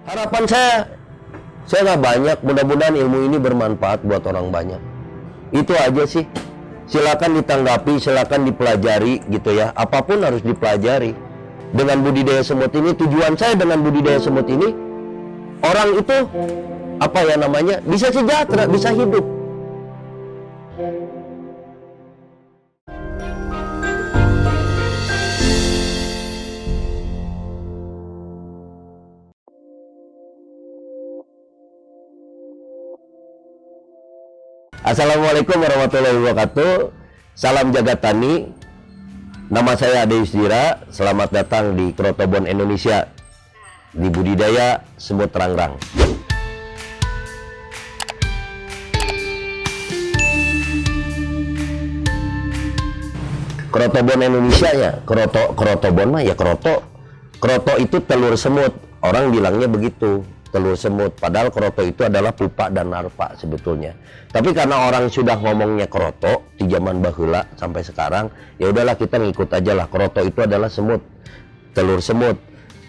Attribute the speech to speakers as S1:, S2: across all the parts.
S1: Harapan saya nggak banyak, mudah-mudahan ilmu ini bermanfaat buat orang banyak. Itu aja sih. Silakan ditanggapi, silakan dipelajari gitu ya. Apapun harus dipelajari. Dengan budidaya semut ini, tujuan saya dengan budidaya semut ini, orang itu apa ya namanya, bisa sejahtera, bisa hidup. Assalamualaikum warahmatullahi wabarakatuh. Salam jagat tani. Nama saya Ade Yusdira. Selamat datang di Krotobon Indonesia, di budidaya semut rangrang. Krotobon Indonesia ya, krotobon mah ya kroto. Kroto itu telur semut. Orang bilangnya begitu, telur semut. Padahal kroto itu adalah pupa dan larva sebetulnya. Tapi karena orang sudah ngomongnya kroto di zaman baheula sampai sekarang, ya udahlah kita ngikut aja lah. Kroto itu adalah semut, telur semut.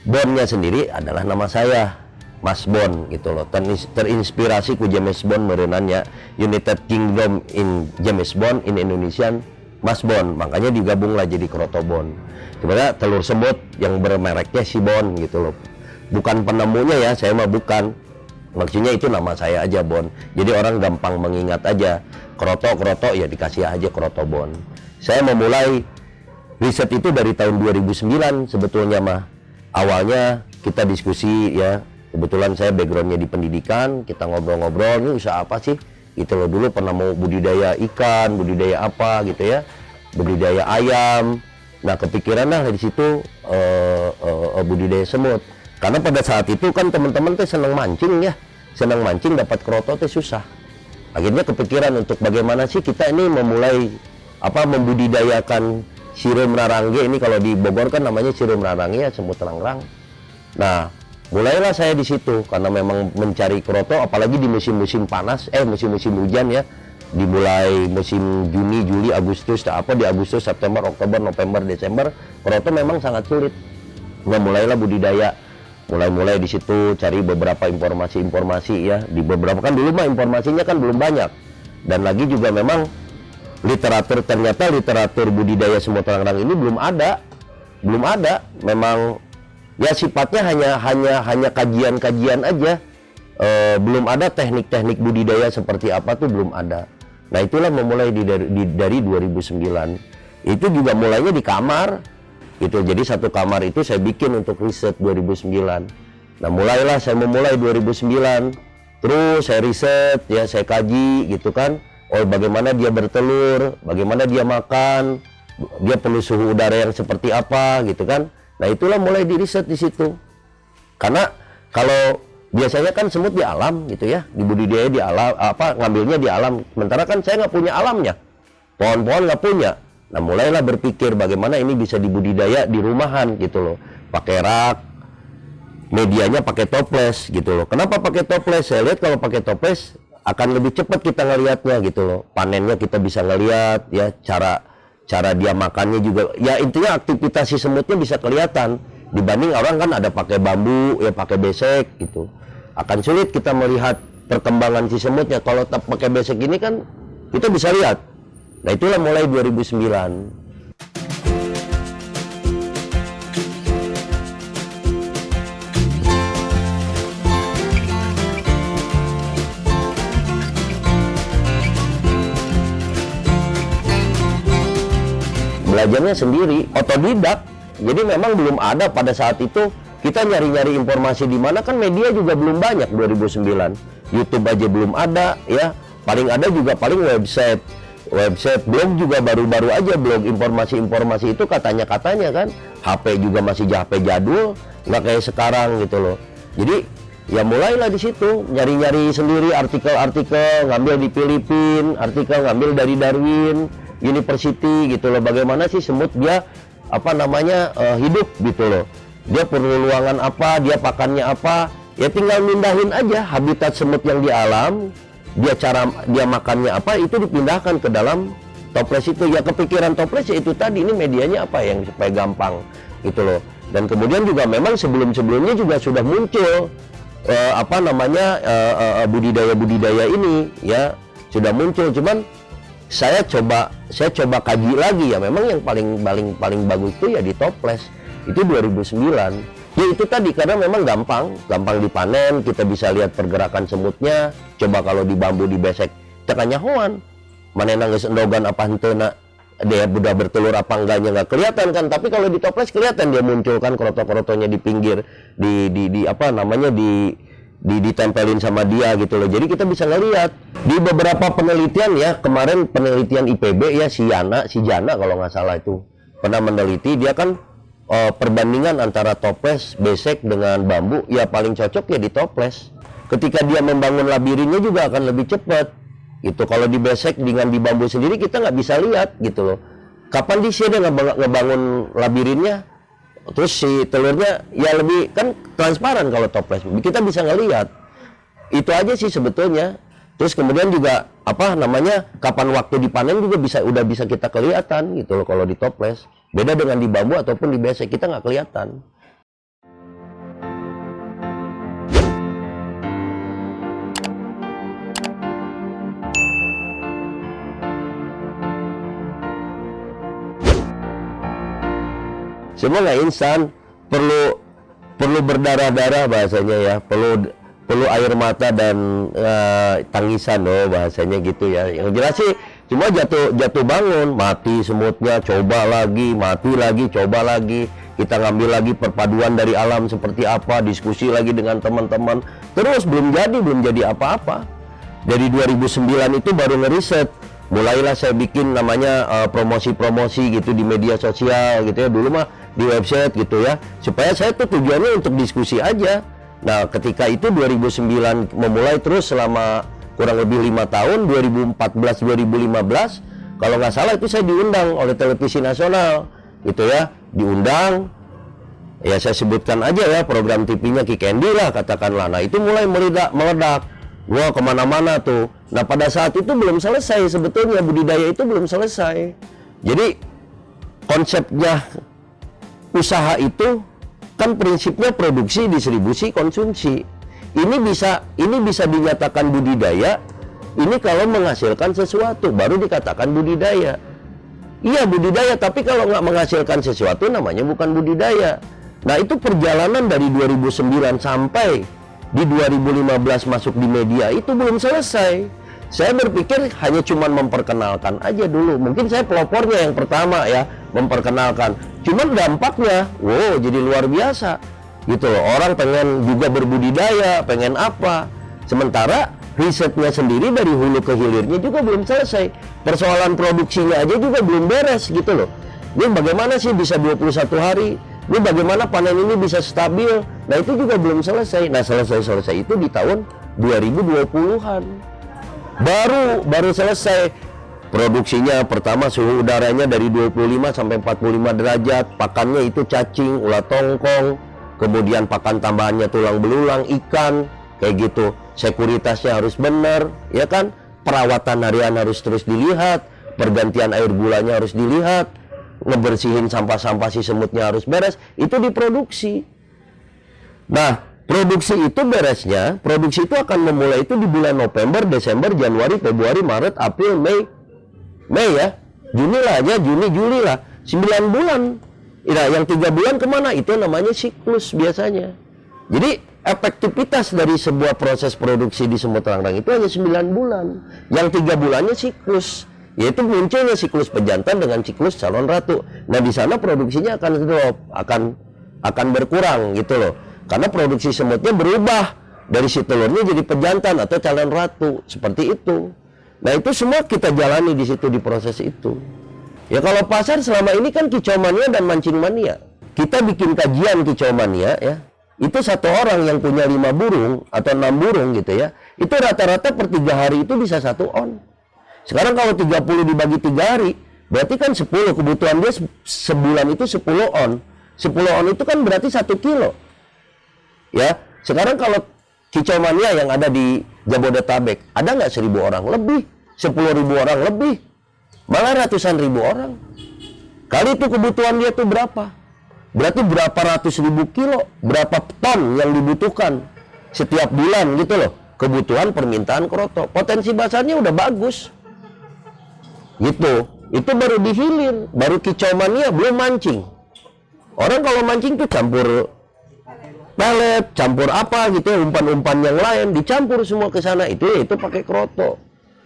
S1: Bonnya sendiri adalah nama saya, Mas Bon gitu loh. Terinspirasi ku James Bond merenannya, United Kingdom in James Bond, in Indonesian Mas Bon. Makanya digabunglah jadi Krotobon. Sebenarnya telur semut yang bermereknya si Bon gitu loh. Bukan penemunya ya, saya mah bukan. Maksudnya itu nama saya aja Bon. Jadi orang gampang mengingat aja. Kroto ya dikasih aja Krotobon. Saya memulai riset itu dari tahun 2009 sebetulnya mah. Awalnya kita diskusi ya. Kebetulan saya backgroundnya di pendidikan. Kita ngobrol-ngobrol, ini usaha apa sih? Gitu loh, dulu pernah mau budidaya ikan, budidaya apa gitu ya. Budidaya ayam. Nah kepikiran lah dari situ budidaya semut. Karena pada saat itu kan teman-teman tuh senang mancing ya, senang mancing dapat kroto tuh susah. Akhirnya kepikiran untuk bagaimana sih kita ini memulai membudidayakan sirum rarangge ini. Kalau di Bogor kan namanya sirum rarangge ya, semut rangrang. Nah mulailah saya di situ karena memang mencari kroto, apalagi di musim-musim panas, musim-musim hujan ya. Dimulai musim Juni, Juli, Agustus, di Agustus, September, Oktober, November, Desember, kroto memang sangat sulit. Nah mulailah budidaya. Mulai di situ cari beberapa informasi ya, di beberapa kan dulu mah informasinya kan belum banyak, dan lagi juga memang ternyata literatur budidaya semut rangrang ini belum ada, memang ya sifatnya hanya kajian-kajian aja, belum ada teknik-teknik budidaya seperti apa tuh belum ada. Nah itulah memulai dari 2009, itu juga mulainya di kamar. Gitu. Jadi satu kamar itu saya bikin untuk riset 2009. Nah mulailah saya memulai 2009. Terus saya riset ya, saya kaji gitu kan. Oh bagaimana dia bertelur, bagaimana dia makan, dia perlu suhu udara yang seperti apa gitu kan. Nah itulah mulai di riset di situ. Karena kalau biasanya kan semut di alam gitu ya, di budidaya di alam, ngambilnya di alam. Sementara kan saya nggak punya alamnya, pohon-pohon nggak punya. Nah mulailah berpikir bagaimana ini bisa dibudidaya di rumahan gitu loh, pakai rak, medianya pakai toples gitu loh. Kenapa pakai toples? Saya lihat kalau pakai toples akan lebih cepat kita ngelihatnya gitu loh, panennya kita bisa ngelihat ya, cara dia makannya juga ya, intinya aktivitas si semutnya bisa kelihatan dibanding orang kan ada pakai bambu ya, pakai besek gitu. Akan sulit kita melihat perkembangan si semutnya. Kalau pakai besek ini kan kita bisa lihat. Nah itulah mulai 2009. Belajarnya sendiri, otodidak. Jadi memang belum ada pada saat itu. Kita nyari-nyari informasi di mana, kan media juga belum banyak 2009. YouTube aja belum ada ya. Paling ada juga paling website, blog juga baru-baru aja, blog informasi-informasi itu katanya kan. HP juga masih HP jadul, nggak kayak sekarang gitu loh. Jadi ya mulailah di situ nyari-nyari sendiri artikel-artikel, ngambil di Filipina, artikel ngambil dari Darwin University gitu loh. Bagaimana sih semut dia hidup gitu loh. Dia perlu ruangan apa, dia pakannya apa, ya tinggal mindahin aja habitat semut yang di alam. Dia makannya apa itu dipindahkan ke dalam toples itu. Ya kepikiran toples ya itu tadi, ini medianya apa yang supaya gampang gitu loh. Dan kemudian juga memang sebelumnya juga sudah muncul apa namanya budidaya ini ya sudah muncul. Cuman saya coba kaji lagi ya, memang yang paling bagus itu ya di toples itu 2009. Ya itu tadi, karena memang gampang dipanen, kita bisa lihat pergerakan semutnya. Coba kalau di bambu di besek tekannya hoan mana nangis endogan apa henteu dia udah bertelur apa enggaknya nggak kelihatan kan, tapi kalau di toples kelihatan dia munculkan kroto-krotonya di pinggir, di apa namanya ditempelin sama dia gitu loh. Jadi kita bisa ngelihat di beberapa penelitian ya, kemarin penelitian IPB ya, si Jana kalau nggak salah itu pernah meneliti, dia kan perbandingan antara toples besek dengan bambu, ya paling cocok ya di toples. Ketika dia membangun labirinnya juga akan lebih cepat gitu. Kalau di besek dengan di bambu sendiri kita nggak bisa lihat gitu loh, kapan dia ngebangun labirinnya, terus si telurnya ya lebih kan transparan. Kalau toples kita bisa ngelihat, itu aja sih sebetulnya. Terus kemudian juga apa namanya, kapan waktu dipanen juga udah bisa kita kelihatan gitu loh kalau di toples. Beda dengan di bambu ataupun di besek, kita nggak kelihatan. Semua nggak instan, perlu berdarah-darah bahasanya ya, perlu air mata dan tangisan loh bahasanya gitu ya. Yang jelas sih cuma jatuh bangun, mati semutnya, coba lagi, mati lagi, coba lagi. Kita ngambil lagi perpaduan dari alam seperti apa, diskusi lagi dengan teman-teman, terus belum jadi apa-apa. Dari 2009 itu baru ngeriset, mulailah saya bikin namanya promosi-promosi gitu di media sosial gitu ya. Dulu mah di website gitu ya, supaya saya tuh tujuannya untuk diskusi aja. Nah ketika itu 2009 memulai, terus selama kurang lebih 5 tahun, 2014-2015 kalau nggak salah itu saya diundang oleh televisi nasional gitu ya, diundang ya, saya sebutkan aja ya program TV-nya Ki Candy lah katakanlah. Nah itu mulai meledak, wah kemana-mana tuh. Nah pada saat itu belum selesai sebetulnya, budidaya itu belum selesai. Jadi konsepnya usaha itu kan prinsipnya produksi, distribusi, konsumsi. Ini bisa dinyatakan budidaya ini kalau menghasilkan sesuatu, baru dikatakan budidaya. Iya budidaya, tapi kalau nggak menghasilkan sesuatu namanya bukan budidaya. Nah itu perjalanan dari 2009 sampai di 2015 masuk di media itu belum selesai. Saya berpikir hanya cuman memperkenalkan aja dulu. Mungkin saya pelopornya yang pertama ya, memperkenalkan. Cuman dampaknya, wow jadi luar biasa gitu loh. Orang pengen juga berbudidaya, pengen apa. Sementara risetnya sendiri dari hulu ke hilirnya juga belum selesai. Persoalan produksinya aja juga belum beres gitu loh. Ini bagaimana sih bisa 21 hari? Ini bagaimana panen ini bisa stabil? Nah itu juga belum selesai. Nah selesai itu di tahun 2020-an. Baru selesai produksinya. Pertama suhu udaranya dari 25 sampai 45 derajat, pakannya itu cacing, ulat tongkong, kemudian pakan tambahannya tulang belulang, ikan, kayak gitu. Sekuritasnya harus benar, ya kan? Perawatan harian harus terus dilihat, pergantian air gulanya harus dilihat, ngebersihin sampah-sampah si semutnya harus beres. Itu diproduksi. Nah produksi itu beresnya, produksi itu akan memulai itu di bulan November, Desember, Januari, Februari, Maret, April, Mei ya, Juni lah aja, Juni, Juli lah, 9 bulan. Nah, yang 3 bulan kemana? Itu namanya siklus biasanya. Jadi efektivitas dari sebuah proses produksi di semut rangrang itu hanya 9 bulan. Yang 3 bulannya siklus, yaitu munculnya siklus pejantan dengan siklus calon ratu. Nah di sana produksinya akan drop, akan berkurang gitu loh. Karena produksi semutnya berubah dari si telurnya jadi pejantan atau calon ratu, seperti itu. Nah itu semua kita jalani di situ, di proses itu. Ya kalau pasar selama ini kan kicau mania dan mancing mania. Kita bikin kajian kicau mania ya. Itu satu orang yang punya 5 burung atau 6 burung gitu ya. Itu rata-rata per 3 hari itu bisa 1 on. Sekarang kalau 30 dibagi 3 hari, berarti kan 10, kebutuhan dia sebulan itu 10 on. 10 on itu kan berarti 1 kilo. Ya, sekarang kalau kicau mania yang ada di Jabodetabek, ada nggak 1.000 orang lebih, 10.000 orang lebih, malah ratusan ribu orang. Kali itu kebutuhan dia tuh berapa? Berarti berapa ratus ribu kilo, berapa ton yang dibutuhkan setiap bulan gitu loh, kebutuhan permintaan kroto. Potensi pasarnya udah bagus. Gitu. Itu baru dihilir, baru kicau mania, belum mancing. Orang kalau mancing tuh campur pelet, campur apa gitu, umpan-umpan yang lain, dicampur semua ke sana. Itu pakai kroto.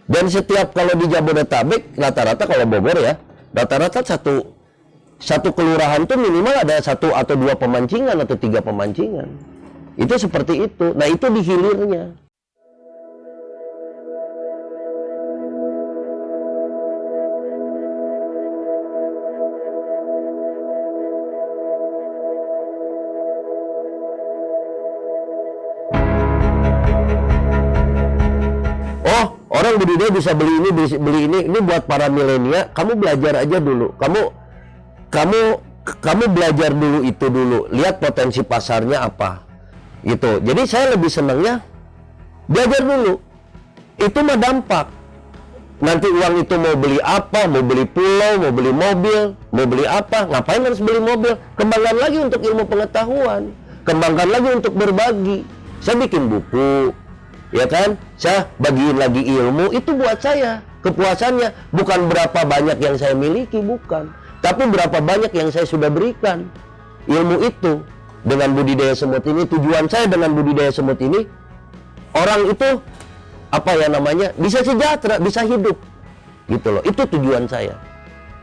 S1: Dan setiap kalau di Jabodetabek, rata-rata kalau Bogor ya, rata-rata satu kelurahan tuh minimal ada 1 atau 2 pemancingan atau 3 pemancingan. Itu seperti itu. Nah, itu dihilirnya. Oh, orang budidaya bisa beli ini, beli ini. Ini buat para milenial. Kamu belajar aja dulu. Kamu belajar dulu itu dulu. Lihat potensi pasarnya apa. Gitu. Jadi saya lebih senangnya belajar dulu. Itu mah dampak. Nanti uang itu mau beli apa, mau beli pulau, mau beli mobil, mau beli apa, ngapain harus beli mobil? Kembangkan lagi untuk ilmu pengetahuan. Kembangkan lagi untuk berbagi. Saya bikin buku, ya kan? Saya bagiin lagi ilmu, itu buat saya kepuasannya. Bukan berapa banyak yang saya miliki, bukan. Tapi berapa banyak yang saya sudah berikan ilmu itu. Dengan budidaya semut ini, tujuan saya dengan budidaya semut ini, orang itu, apa ya namanya, bisa sejahtera, bisa hidup. Gitu loh, itu tujuan saya.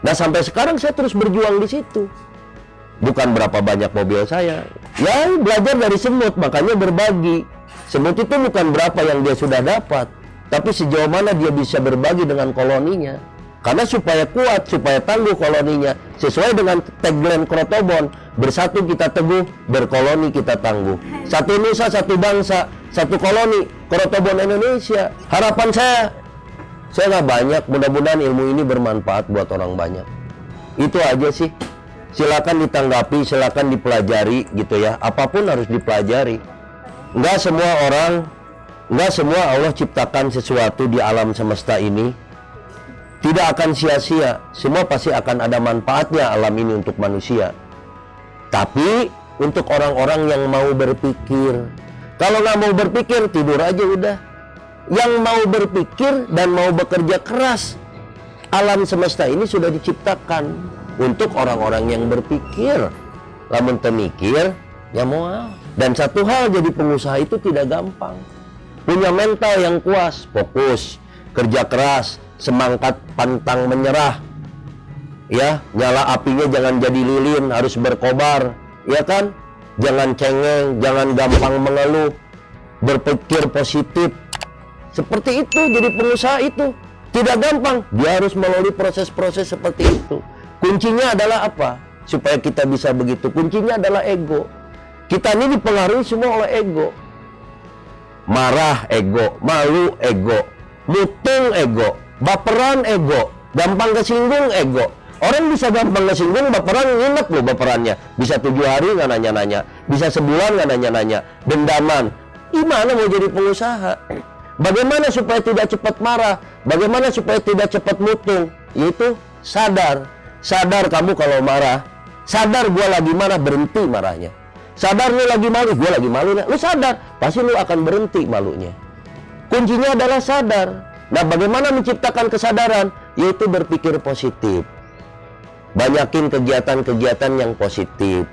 S1: Nah, sampai sekarang saya terus berjuang di situ. Bukan berapa banyak mobil saya. Ya, belajar dari semut, makanya berbagi. Semut itu bukan berapa yang dia sudah dapat, tapi sejauh mana dia bisa berbagi dengan koloninya. Karena supaya kuat, supaya tangguh koloninya, sesuai dengan tagline Krotobon, bersatu kita teguh, berkoloni kita tangguh. Satu nusa, satu bangsa, satu koloni, Krotobon Indonesia. Harapan saya nggak banyak, mudah-mudahan ilmu ini bermanfaat buat orang banyak. Itu aja sih. Silakan ditanggapi, silakan dipelajari gitu ya. Apapun harus dipelajari. Nggak semua Allah ciptakan sesuatu di alam semesta ini tidak akan sia-sia. Semua pasti akan ada manfaatnya alam ini untuk manusia. Tapi untuk orang-orang yang mau berpikir. Kalau nggak mau berpikir, tidur aja udah. Yang mau berpikir dan mau bekerja keras, alam semesta ini sudah diciptakan untuk orang-orang yang berpikir. Lamun temikir, ya mau. Dan satu hal, jadi pengusaha itu tidak gampang. Punya mental yang kuat, fokus, kerja keras, semangat pantang menyerah. Ya, nyala apinya jangan jadi lilin, harus berkobar, ya kan? Jangan cengeng, jangan gampang mengeluh, berpikir positif. Seperti itu, jadi pengusaha itu tidak gampang. Dia harus melalui proses-proses seperti itu. Kuncinya adalah apa? Supaya kita bisa begitu. Kuncinya adalah ego. Kita ini dipengaruhi semua oleh ego. Marah ego, malu ego, mutung ego, baperan ego, gampang kesinggung ego. Orang bisa gampang kesinggung, baperan, nginep loh baperannya. Bisa 7 hari nggak nanya-nanya, bisa sebulan nggak nanya-nanya, dendaman. Gimana mau jadi pengusaha? Bagaimana supaya tidak cepat marah? Bagaimana supaya tidak cepat mutung? Yaitu sadar. Sadar kamu kalau marah. Sadar gua lagi marah, berhenti marahnya. Sadar lu lagi malu, gua lagi malu. Lu sadar, pasti lu akan berhenti malunya. Kuncinya adalah sadar. Nah, bagaimana menciptakan kesadaran? Yaitu berpikir positif. Banyakin kegiatan-kegiatan yang positif.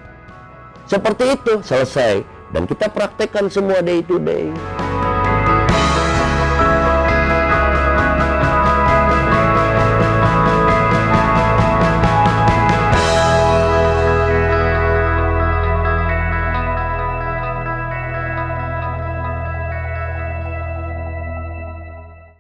S1: Seperti itu, selesai. Dan kita praktekkan semua day to day.